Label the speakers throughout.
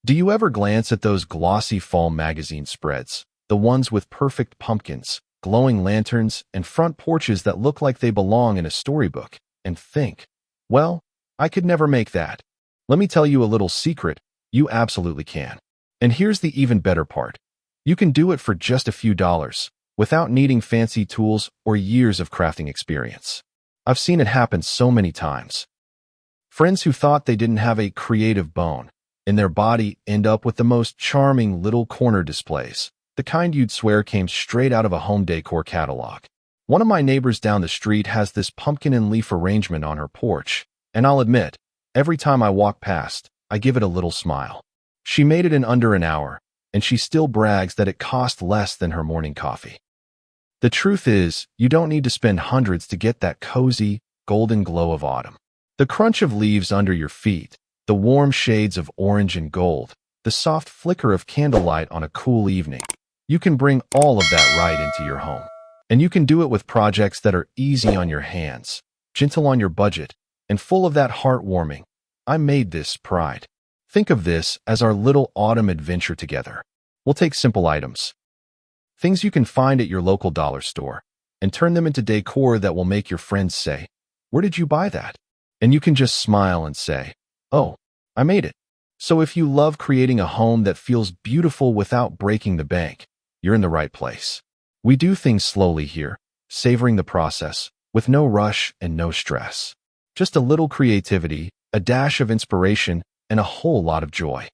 Speaker 1: Do you ever glance at those glossy fall magazine spreads, the ones with perfect pumpkins, glowing lanterns, and front porches that look like they belong in a storybook, and think, well, I could never make that? Let me tell you a little secret, you absolutely can. And here's the even better part. You can do it for just a few dollars, without needing fancy tools or years of crafting experience. I've seen it happen so many times. Friends who thought they didn't have a creative bone in their body end up with the most charming little corner displays, the kind you'd swear came straight out of a home decor catalog. One of my neighbors down the street has this pumpkin and leaf arrangement on her porch, and I'll admit, every time I walk past, I give it a little smile. She made it in under an hour, and she still brags that it cost less than her morning coffee. The truth is, you don't need to spend hundreds to get that cozy, golden glow of autumn. The crunch of leaves under your feet, the warm shades of orange and gold, the soft flicker of candlelight on a cool evening. You can bring all of that right into your home. And you can do it with projects that are easy on your hands, gentle on your budget, and full of that heartwarming, I made this pride. Think of this as our little autumn adventure together. We'll take simple items, things you can find at your local dollar store, and turn them into decor that will make your friends say, "Where did you buy that?" And you can just smile and say, "Oh, I made it." So if you love creating a home that feels beautiful without breaking the bank, you're in the right place. We do things slowly here, savoring the process, with no rush and no stress. Just a little creativity, a dash of inspiration, and a whole lot of joy.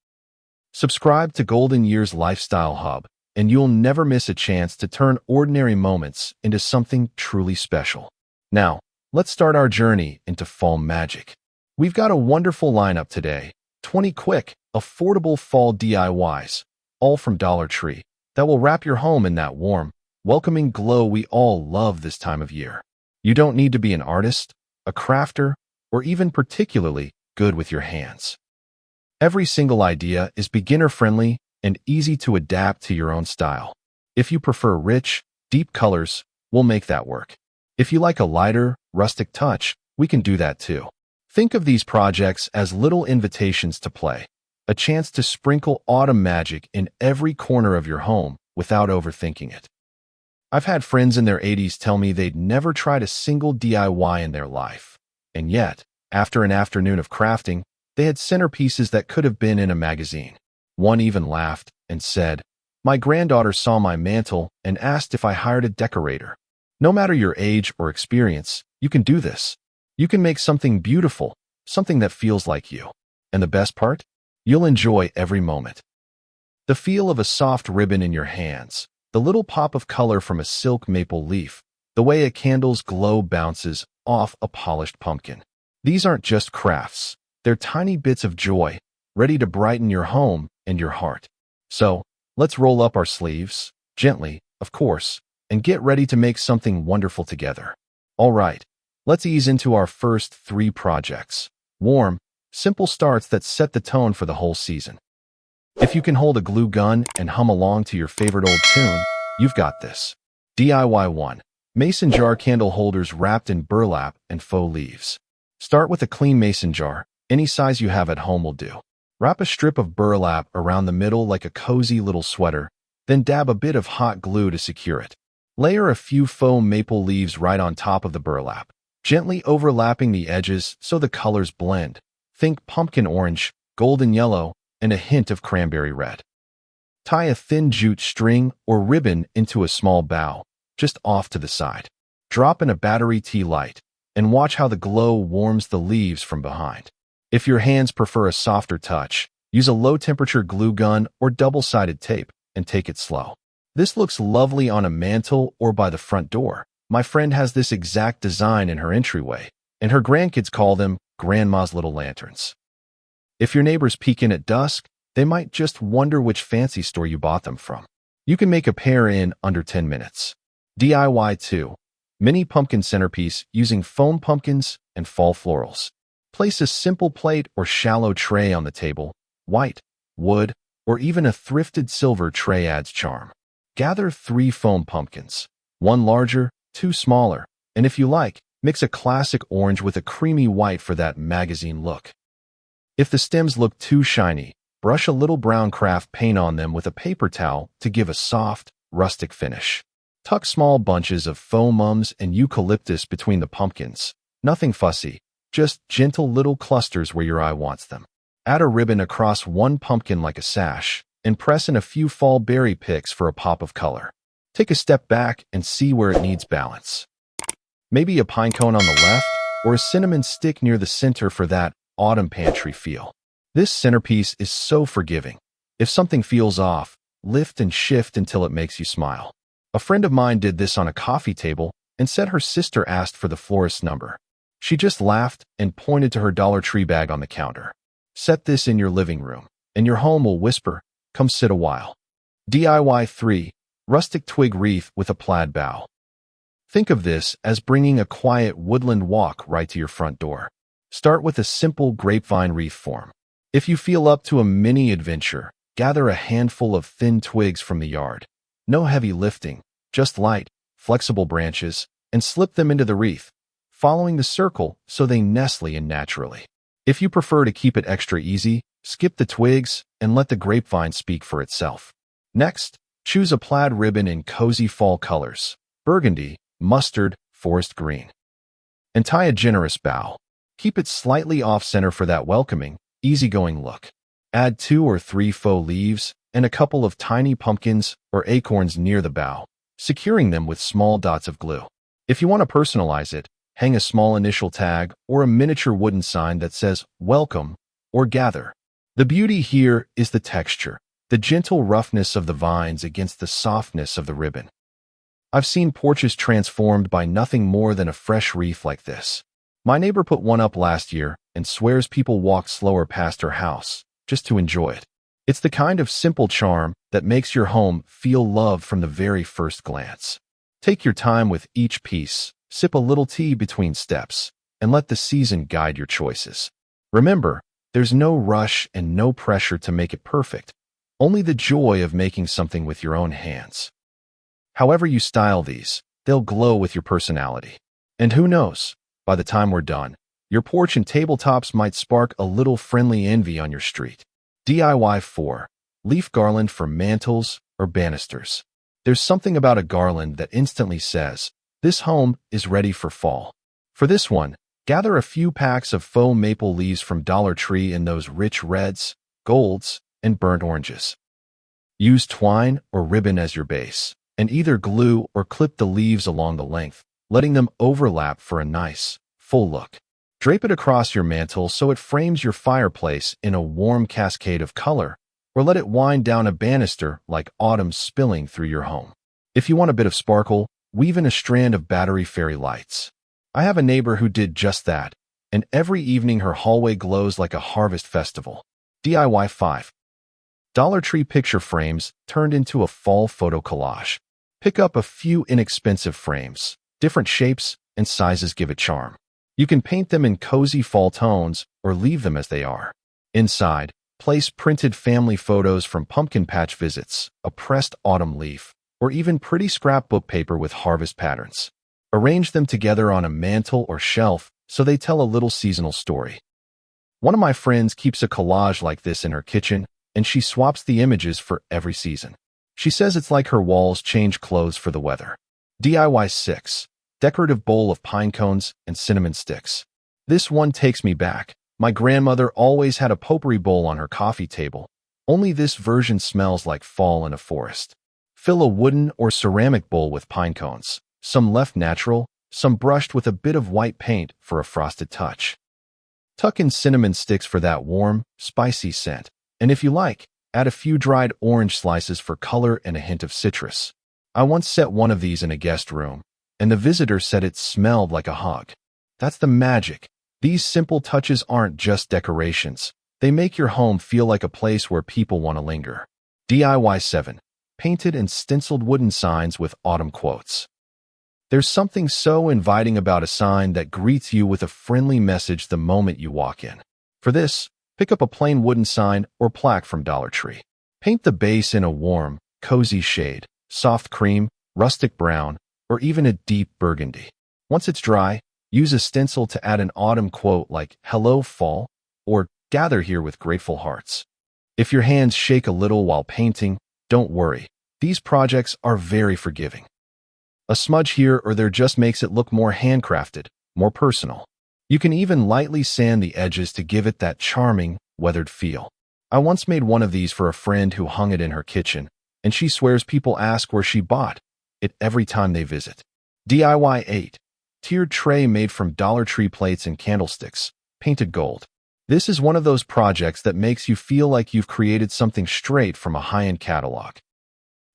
Speaker 1: Subscribe to Golden Years Lifestyle Hub, and you'll never miss a chance to turn ordinary moments into something truly special. Now, let's start our journey into fall magic. We've got a wonderful lineup today, 20 quick, affordable fall DIYs, all from Dollar Tree, that will wrap your home in that warm, welcoming glow we all love this time of year. You don't need to be an artist, a crafter, or even particularly good with your hands. Every single idea is beginner-friendly and easy to adapt to your own style. If you prefer rich, deep colors, we'll make that work. If you like a lighter, rustic touch, we can do that too. Think of these projects as little invitations to play, a chance to sprinkle autumn magic in every corner of your home without overthinking it. I've had friends in their 80s tell me they'd never tried a single DIY in their life, and yet, after an afternoon of crafting, they had centerpieces that could have been in a magazine. One even laughed and said, "My granddaughter saw my mantel and asked if I hired a decorator." No matter your age or experience, you can do this. You can make something beautiful, something that feels like you. And the best part? You'll enjoy every moment. The feel of a soft ribbon in your hands, the little pop of color from a silk maple leaf, the way a candle's glow bounces off a polished pumpkin. These aren't just crafts. They're tiny bits of joy, ready to brighten your home and your heart. So, let's roll up our sleeves, gently, of course, and get ready to make something wonderful together. All right, let's ease into our first 3 projects. Warm, simple starts that set the tone for the whole season. If you can hold a glue gun and hum along to your favorite old tune, you've got this. DIY 1. Mason jar candle holders wrapped in burlap and faux leaves. Start with a clean mason jar. Any size you have at home will do. Wrap a strip of burlap around the middle like a cozy little sweater, then dab a bit of hot glue to secure it. Layer a few faux maple leaves right on top of the burlap, gently overlapping the edges so the colors blend. Think pumpkin orange, golden yellow, and a hint of cranberry red. Tie a thin jute string or ribbon into a small bow, just off to the side. Drop in a battery tea light, and watch how the glow warms the leaves from behind. If your hands prefer a softer touch, use a low-temperature glue gun or double-sided tape and take it slow. This looks lovely on a mantel or by the front door. My friend has this exact design in her entryway, and her grandkids call them Grandma's Little Lanterns. If your neighbors peek in at dusk, they might just wonder which fancy store you bought them from. You can make a pair in under 10 minutes. DIY 2. Mini pumpkin centerpiece using foam pumpkins and fall florals. Place a simple plate or shallow tray on the table. White, wood, or even a thrifted silver tray adds charm. Gather 3 foam pumpkins, 1 larger, 2 smaller, and if you like, mix a classic orange with a creamy white for that magazine look. If the stems look too shiny, Brush a little brown craft paint on them with a paper towel to give a soft, rustic finish. Tuck small bunches of faux mums and eucalyptus between the pumpkins. Nothing fussy, just gentle little clusters where your eye wants them. Add a ribbon across one pumpkin like a sash, and press in a few fall berry picks for a pop of color. Take a step back and see where it needs balance. Maybe a pine cone on the left, or a cinnamon stick near the center for that autumn pantry feel. This centerpiece is so forgiving. If something feels off, lift and shift until it makes you smile. A friend of mine did this on a coffee table and said her sister asked for the florist's number. She just laughed and pointed to her Dollar Tree bag on the counter. Set this in your living room, and your home will whisper, "Come sit a while." DIY 3. Rustic twig wreath with a plaid bough. Think of this as bringing a quiet woodland walk right to your front door. Start with a simple grapevine wreath form. If you feel up to a mini adventure, gather a handful of thin twigs from the yard. No heavy lifting, just light, flexible branches, and slip them into the wreath, following the circle so they nestle in naturally. If you prefer to keep it extra easy, skip the twigs and let the grapevine speak for itself. Next, choose a plaid ribbon in cozy fall colors: burgundy, mustard, forest green. And tie a generous bow. Keep it slightly off-center for that welcoming, easygoing look. Add 2 or 3 faux leaves and a couple of tiny pumpkins or acorns near the bow, securing them with small dots of glue. If you want to personalize it, hang a small initial tag or a miniature wooden sign that says "Welcome" or "Gather." The beauty here is the texture, the gentle roughness of the vines against the softness of the ribbon. I've seen porches transformed by nothing more than a fresh wreath like this. My neighbor put one up last year and swears people walked slower past her house just to enjoy it. It's the kind of simple charm that makes your home feel loved from the very first glance. Take your time with each piece, sip a little tea between steps, and let the season guide your choices. Remember, there's no rush and no pressure to make it perfect, only the joy of making something with your own hands. However you style these, they'll glow with your personality. And who knows, by the time we're done, your porch and tabletops might spark a little friendly envy on your street. DIY 4. Leaf garland for mantels or banisters. There's something about a garland that instantly says, this home is ready for fall. For this one, gather a few packs of faux maple leaves from Dollar Tree in those rich reds, golds, and burnt oranges. Use twine or ribbon as your base, and either glue or clip the leaves along the length, letting them overlap for a nice, full look. Drape it across your mantel so it frames your fireplace in a warm cascade of color, or let it wind down a banister like autumn spilling through your home. If you want a bit of sparkle, weave in a strand of battery fairy lights. I have a neighbor who did just that, and every evening her hallway glows like a harvest festival. DIY 5. Dollar Tree picture frames turned into a fall photo collage. Pick up a few inexpensive frames. Different shapes and sizes give it charm. You can paint them in cozy fall tones or leave them as they are. Inside, place printed family photos from pumpkin patch visits, a pressed autumn leaf, or even pretty scrapbook paper with harvest patterns. Arrange them together on a mantel or shelf so they tell a little seasonal story. One of my friends keeps a collage like this in her kitchen, and she swaps the images for every season. She says it's like her walls change clothes for the weather. DIY 6. Decorative bowl of pine cones and cinnamon sticks. This one takes me back. My grandmother always had a potpourri bowl on her coffee table, only this version smells like fall in a forest. Fill a wooden or ceramic bowl with pine cones, some left natural, some brushed with a bit of white paint for a frosted touch. Tuck in cinnamon sticks for that warm, spicy scent, and if you like, add a few dried orange slices for color and a hint of citrus. I once set one of these in a guest room, and the visitor said it smelled like a hug. That's the magic. These simple touches aren't just decorations. They make your home feel like a place where people want to linger. DIY 7. Painted and stenciled wooden signs with autumn quotes. There's something so inviting about a sign that greets you with a friendly message the moment you walk in. For this, pick up a plain wooden sign or plaque from Dollar Tree. Paint the base in a warm, cozy shade, soft cream, rustic brown, or even a deep burgundy. Once it's dry, use a stencil to add an autumn quote like "Hello, Fall," or "Gather here with grateful hearts." If your hands shake a little while painting, don't worry. These projects are very forgiving. A smudge here or there just makes it look more handcrafted, more personal. You can even lightly sand the edges to give it that charming, weathered feel. I once made one of these for a friend who hung it in her kitchen, and she swears people ask where she bought it every time they visit. DIY 8. Tiered tray made from Dollar Tree plates and candlesticks, painted gold. This is one of those projects that makes you feel like you've created something straight from a high-end catalog.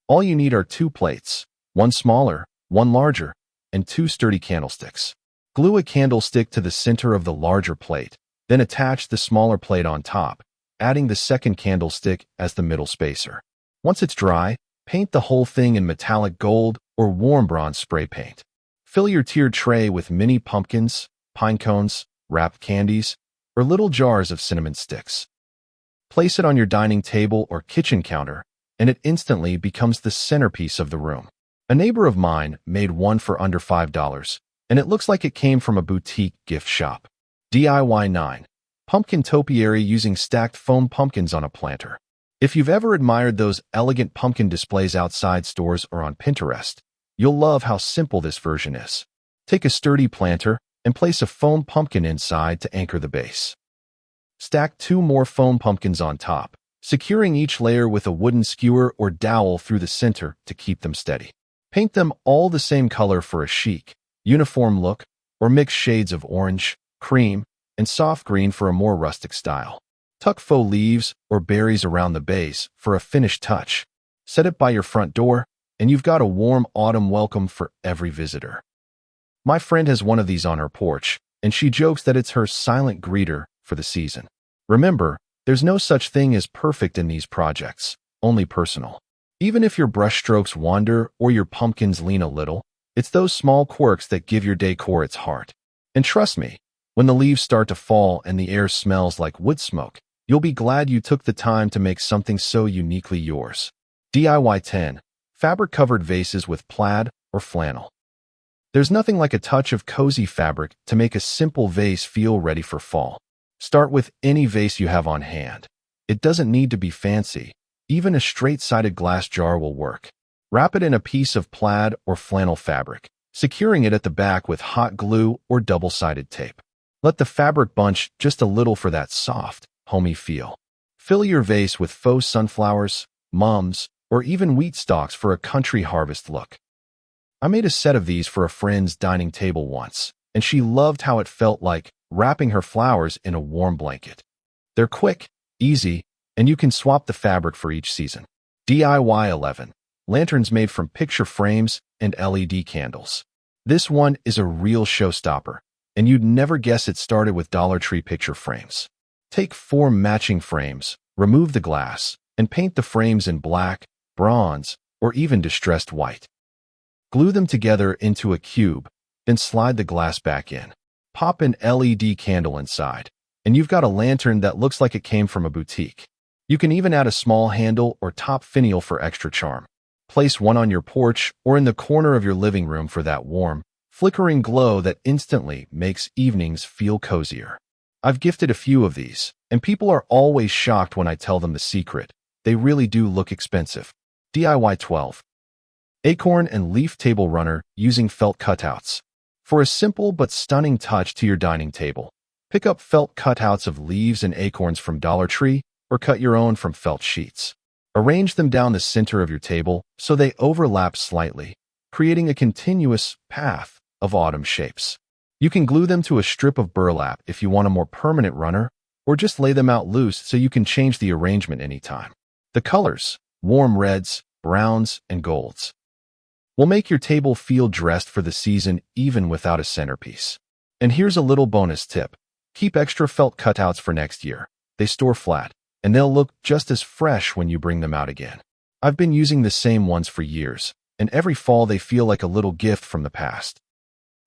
Speaker 1: All you need are 2 plates, one smaller, one larger, and 2 sturdy candlesticks. Glue a candlestick to the center of the larger plate, then attach the smaller plate on top, adding the second candlestick as the middle spacer. Once it's dry, paint the whole thing in metallic gold or warm bronze spray paint. Fill your tiered tray with mini pumpkins, pine cones, wrapped candies, or little jars of cinnamon sticks. Place it on your dining table or kitchen counter, and it instantly becomes the centerpiece of the room. A neighbor of mine made one for under $5, and it looks like it came from a boutique gift shop. DIY 9. Pumpkin topiary using stacked foam pumpkins on a planter. If you've ever admired those elegant pumpkin displays outside stores or on Pinterest, you'll love how simple this version is. Take a sturdy planter and place a foam pumpkin inside to anchor the base. Stack 2 more foam pumpkins on top, securing each layer with a wooden skewer or dowel through the center to keep them steady. Paint them all the same color for a chic, uniform look, or mix shades of orange, cream, and soft green for a more rustic style. Tuck faux leaves or berries around the base for a finished touch. Set it by your front door, and you've got a warm autumn welcome for every visitor. My friend has one of these on her porch, and she jokes that it's her silent greeter for the season. Remember, there's no such thing as perfect in these projects, only personal. Even if your brushstrokes wander or your pumpkins lean a little, it's those small quirks that give your decor its heart. And trust me, when the leaves start to fall and the air smells like wood smoke, you'll be glad you took the time to make something so uniquely yours. DIY 10. Fabric-covered vases with plaid or flannel. There's nothing like a touch of cozy fabric to make a simple vase feel ready for fall. Start with any vase you have on hand. It doesn't need to be fancy. Even a straight-sided glass jar will work. Wrap it in a piece of plaid or flannel fabric, securing it at the back with hot glue or double-sided tape. Let the fabric bunch just a little for that soft, homey feel. Fill your vase with faux sunflowers, mums, or even wheat stalks for a country harvest look. I made a set of these for a friend's dining table once, and she loved how it felt like wrapping her flowers in a warm blanket. They're quick, easy, and you can swap the fabric for each season. DIY 11. Lanterns made from picture frames and LED candles. This one is a real showstopper, and you'd never guess it started with Dollar Tree picture frames. Take 4 matching frames, remove the glass, and paint the frames in black, bronze, or even distressed white. Glue them together into a cube, then slide the glass back in. Pop an LED candle inside, and you've got a lantern that looks like it came from a boutique. You can even add a small handle or top finial for extra charm. Place one on your porch or in the corner of your living room for that warm, flickering glow that instantly makes evenings feel cozier. I've gifted a few of these, and people are always shocked when I tell them the secret. They really do look expensive. DIY 12. Acorn and leaf table runner using felt cutouts. For a simple but stunning touch to your dining table, pick up felt cutouts of leaves and acorns from Dollar Tree or cut your own from felt sheets. Arrange them down the center of your table so they overlap slightly, creating a continuous path of autumn shapes. You can glue them to a strip of burlap if you want a more permanent runner, or just lay them out loose so you can change the arrangement anytime. The colors, warm reds, browns, and golds, will make your table feel dressed for the season even without a centerpiece. And here's a little bonus tip. Keep extra felt cutouts for next year. They store flat, and they'll look just as fresh when you bring them out again. I've been using the same ones for years, and every fall they feel like a little gift from the past.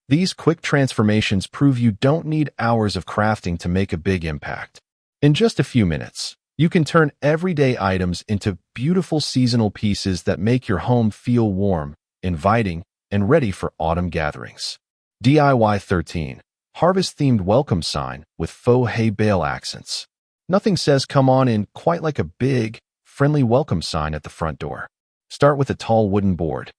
Speaker 1: These quick transformations prove you don't need hours of crafting to make a big impact. In just a few minutes, you can turn everyday items into beautiful seasonal pieces that make your home feel warm, inviting, and ready for autumn gatherings. DIY 13. Harvest-themed welcome sign with faux hay bale accents. Nothing says come on in quite like a big, friendly welcome sign at the front door. Start with a tall wooden board.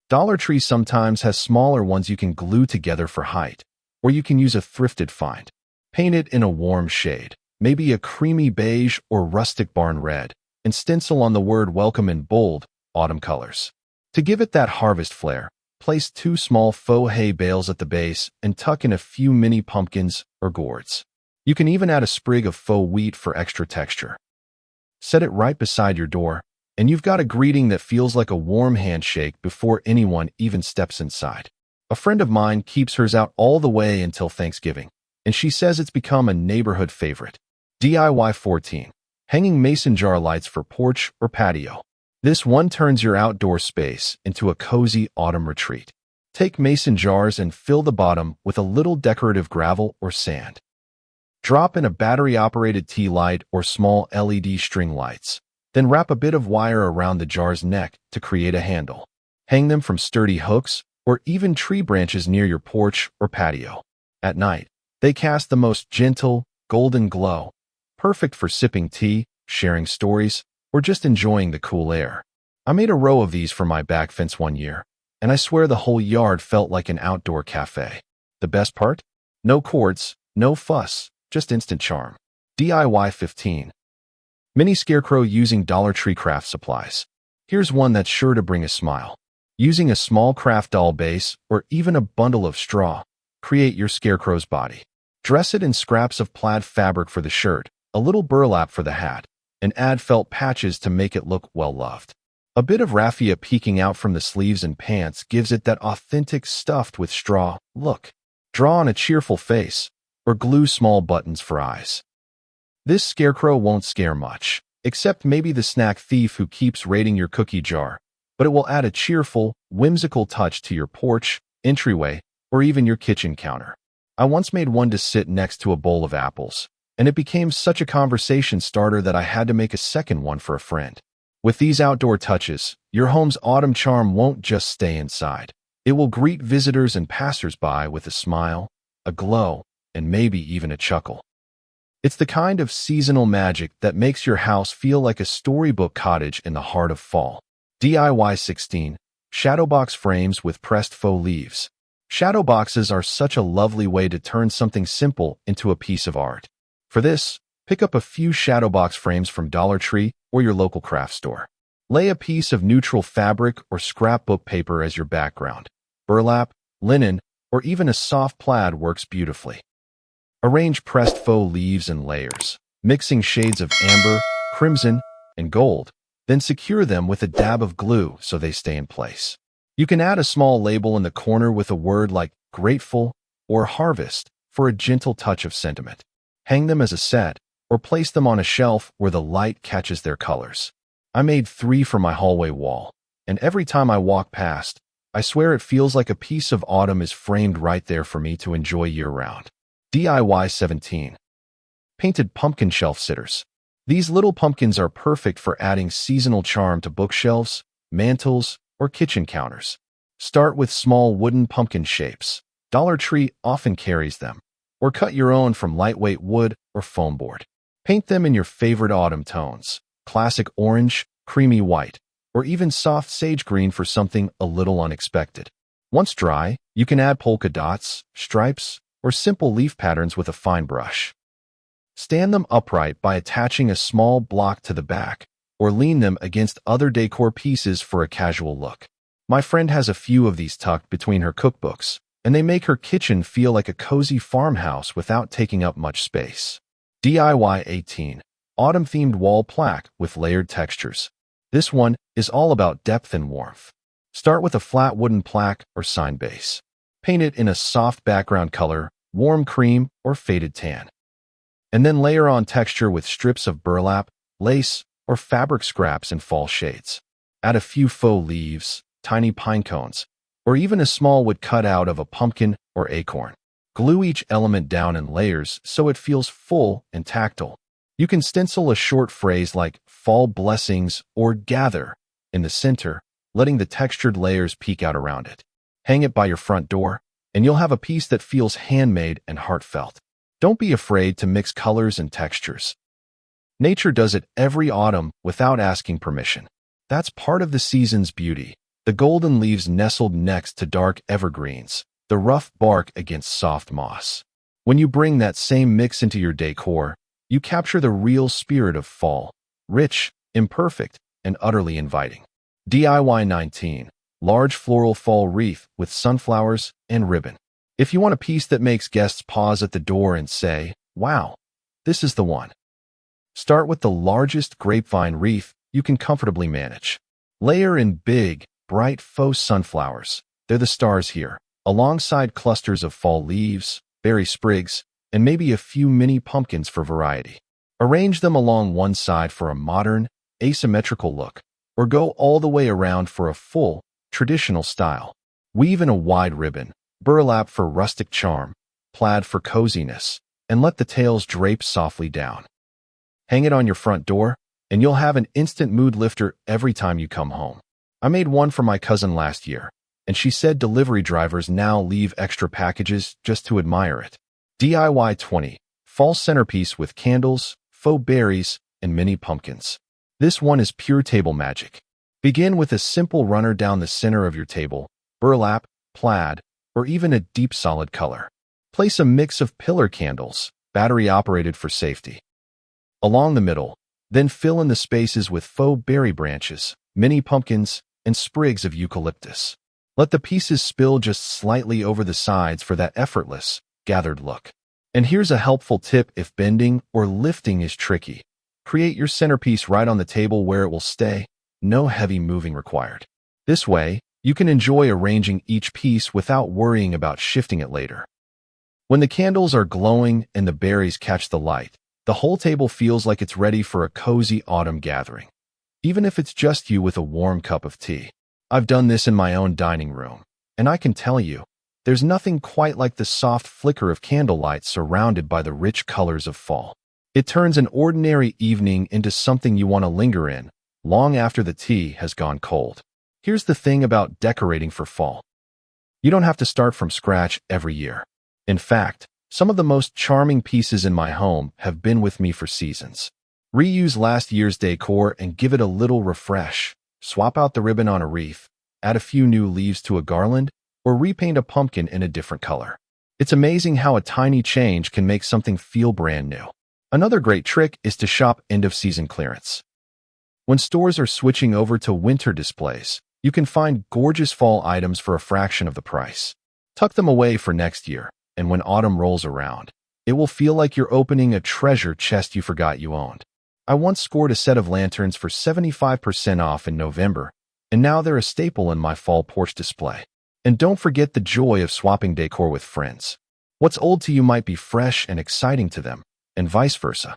Speaker 1: Dollar Tree sometimes has smaller ones you can glue together for height, or you can use a thrifted find. Paint it in a warm shade, maybe a creamy beige or rustic barn red, and stencil on the word welcome in bold, autumn colors. To give it that harvest flair, place 2 small faux hay bales at the base and tuck in a few mini pumpkins or gourds. You can even add a sprig of faux wheat for extra texture. Set it right beside your door, and you've got a greeting that feels like a warm handshake before anyone even steps inside. A friend of mine keeps hers out all the way until Thanksgiving, and she says it's become a neighborhood favorite. DIY 14. Hanging mason jar lights for porch or patio. This one turns your outdoor space into a cozy autumn retreat. Take mason jars and fill the bottom with a little decorative gravel or sand. Drop in a battery-operated tea light or small LED string lights. Then wrap a bit of wire around the jar's neck to create a handle. Hang them from sturdy hooks or even tree branches near your porch or patio. At night, they cast the most gentle, golden glow, perfect for sipping tea, sharing stories, or just enjoying the cool air. I made a row of these for my back fence one year, and I swear the whole yard felt like an outdoor cafe. The best part? No cords, no fuss, just instant charm. DIY 15. Mini scarecrow using Dollar Tree craft supplies. Here's one that's sure to bring a smile. Using a small craft doll base or even a bundle of straw, create your scarecrow's body. Dress it in scraps of plaid fabric for the shirt, a little burlap for the hat, and add felt patches to make it look well-loved. A bit of raffia peeking out from the sleeves and pants gives it that authentic stuffed with straw look. Draw on a cheerful face, or glue small buttons for eyes. This scarecrow won't scare much, except maybe the snack thief who keeps raiding your cookie jar, but it will add a cheerful, whimsical touch to your porch, entryway, or even your kitchen counter. I once made one to sit next to a bowl of apples, and it became such a conversation starter that I had to make a second one for a friend. With these outdoor touches, your home's autumn charm won't just stay inside. It will greet visitors and passers-by with a smile, a glow, and maybe even a chuckle. It's the kind of seasonal magic that makes your house feel like a storybook cottage in the heart of fall. DIY 16. Shadow box frames with pressed faux leaves. Shadow boxes are such a lovely way to turn something simple into a piece of art. For this, pick up a few shadow box frames from Dollar Tree or your local craft store. Lay a piece of neutral fabric or scrapbook paper as your background. Burlap, linen, or even a soft plaid works beautifully. Arrange pressed faux leaves in layers, mixing shades of amber, crimson, and gold, then secure them with a dab of glue so they stay in place. You can add a small label in the corner with a word like grateful or harvest for a gentle touch of sentiment. Hang them as a set, or place them on a shelf where the light catches their colors. I made 3 for my hallway wall, and every time I walk past, I swear it feels like a piece of autumn is framed right there for me to enjoy year-round. DIY 17. Painted pumpkin shelf sitters. These little pumpkins are perfect for adding seasonal charm to bookshelves, mantels, or kitchen counters. Start with small wooden pumpkin shapes. Dollar Tree often carries them. Or cut your own from lightweight wood or foam board. Paint them in your favorite autumn tones, classic orange, creamy white, or even soft sage green for something a little unexpected. Once dry, you can add polka dots, stripes, or simple leaf patterns with a fine brush. Stand them upright by attaching a small block to the back, or lean them against other decor pieces for a casual look. My friend has a few of these tucked between her cookbooks, and they make her kitchen feel like a cozy farmhouse without taking up much space. DIY 18. Autumn-themed wall plaque with layered textures. This one is all about depth and warmth. Start with a flat wooden plaque or sign base. Paint it in a soft background color, warm cream, or faded tan. And then layer on texture with strips of burlap, lace, or fabric scraps in fall shades. Add a few faux leaves, tiny pine cones, or even a small wood cut out of a pumpkin or acorn. Glue each element down in layers so it feels full and tactile. You can stencil a short phrase like fall blessings or gather in the center, letting the textured layers peek out around it. Hang it by your front door, and you'll have a piece that feels handmade and heartfelt. Don't be afraid to mix colors and textures. Nature does it every autumn without asking permission. That's part of the season's beauty. The golden leaves nestled next to dark evergreens, the rough bark against soft moss. When you bring that same mix into your decor, you capture the real spirit of fall, rich, imperfect, and utterly inviting. DIY 19. Large floral fall wreath with sunflowers and ribbon. If you want a piece that makes guests pause at the door and say, "Wow, this is the one." Start with the largest grapevine wreath you can comfortably manage. Layer in big, bright faux sunflowers. They're the stars here, alongside clusters of fall leaves, berry sprigs, and maybe a few mini pumpkins for variety. Arrange them along one side for a modern, asymmetrical look, or go all the way around for a full, traditional style. Weave in a wide ribbon, burlap for rustic charm, plaid for coziness, and let the tails drape softly down. Hang it on your front door, and you'll have an instant mood lifter every time you come home. I made one for my cousin last year, and she said delivery drivers now leave extra packages just to admire it. DIY 20. Fall centerpiece with candles, faux berries, and mini pumpkins. This one is pure table magic. Begin with a simple runner down the center of your table, burlap, plaid, or even a deep solid color. Place a mix of pillar candles, battery-operated for safety, along the middle, then fill in the spaces with faux berry branches, mini pumpkins, and sprigs of eucalyptus. Let the pieces spill just slightly over the sides for that effortless, gathered look. And here's a helpful tip if bending or lifting is tricky. Create your centerpiece right on the table where it will stay, no heavy moving required. This way, you can enjoy arranging each piece without worrying about shifting it later. When the candles are glowing and the berries catch the light, the whole table feels like it's ready for a cozy autumn gathering, even if it's just you with a warm cup of tea. I've done this in my own dining room, and I can tell you, there's nothing quite like the soft flicker of candlelight surrounded by the rich colors of fall. It turns an ordinary evening into something you want to linger in, long after the tea has gone cold. Here's the thing about decorating for fall. You don't have to start from scratch every year. In fact, some of the most charming pieces in my home have been with me for seasons. Reuse last year's decor and give it a little refresh. Swap out the ribbon on a wreath, add a few new leaves to a garland, or repaint a pumpkin in a different color. It's amazing how a tiny change can make something feel brand new. Another great trick is to shop end-of-season clearance. When stores are switching over to winter displays, you can find gorgeous fall items for a fraction of the price. Tuck them away for next year, and when autumn rolls around, it will feel like you're opening a treasure chest you forgot you owned. I once scored a set of lanterns for 75% off in November, and now they're a staple in my fall porch display. And don't forget the joy of swapping decor with friends. What's old to you might be fresh and exciting to them, and vice versa.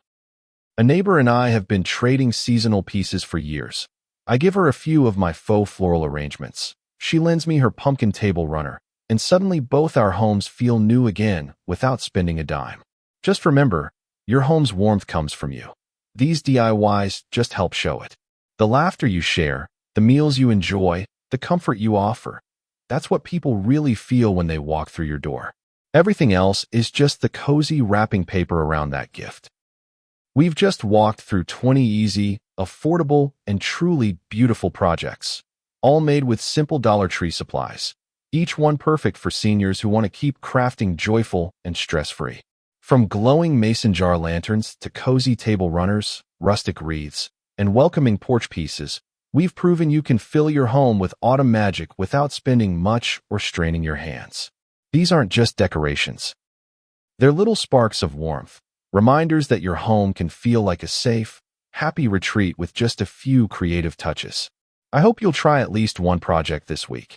Speaker 1: A neighbor and I have been trading seasonal pieces for years. I give her a few of my faux floral arrangements. She lends me her pumpkin table runner, and suddenly both our homes feel new again without spending a dime. Just remember, your home's warmth comes from you. These DIYs just help show it. The laughter you share, the meals you enjoy, the comfort you offer. That's what people really feel when they walk through your door. Everything else is just the cozy wrapping paper around that gift. We've just walked through 20 easy, affordable, and truly beautiful projects, all made with simple Dollar Tree supplies, each one perfect for seniors who want to keep crafting joyful and stress-free. From glowing mason jar lanterns to cozy table runners, rustic wreaths, and welcoming porch pieces, we've proven you can fill your home with autumn magic without spending much or straining your hands. These aren't just decorations. They're little sparks of warmth, reminders that your home can feel like a safe, happy retreat with just a few creative touches. I hope you'll try at least one project this week.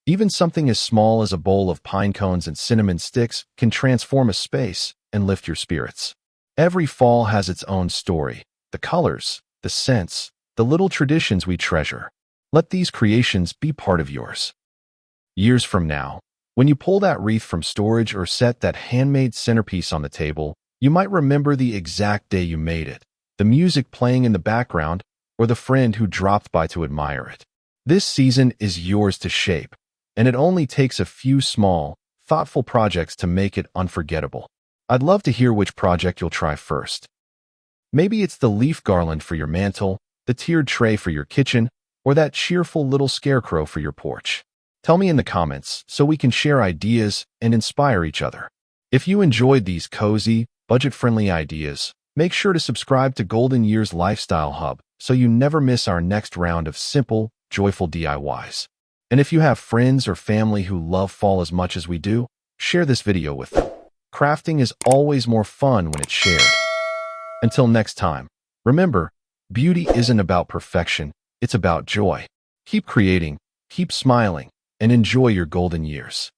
Speaker 1: Even something as small as a bowl of pine cones and cinnamon sticks can transform a space and lift your spirits. Every fall has its own story, the colors, the scents, the little traditions we treasure. Let these creations be part of yours. Years from now, when you pull that wreath from storage or set that handmade centerpiece on the table, you might remember the exact day you made it, the music playing in the background, or the friend who dropped by to admire it. This season is yours to shape, and it only takes a few small, thoughtful projects to make it unforgettable. I'd love to hear which project you'll try first. Maybe it's the leaf garland for your mantel, the tiered tray for your kitchen, or that cheerful little scarecrow for your porch. Tell me in the comments so we can share ideas and inspire each other. If you enjoyed these cozy, budget-friendly ideas, make sure to subscribe to Golden Years Lifestyle Hub so you never miss our next round of simple, joyful DIYs. And if you have friends or family who love fall as much as we do, share this video with them. Crafting is always more fun when it's shared. Until next time, remember, beauty isn't about perfection, it's about joy. Keep creating, keep smiling, and enjoy your golden years.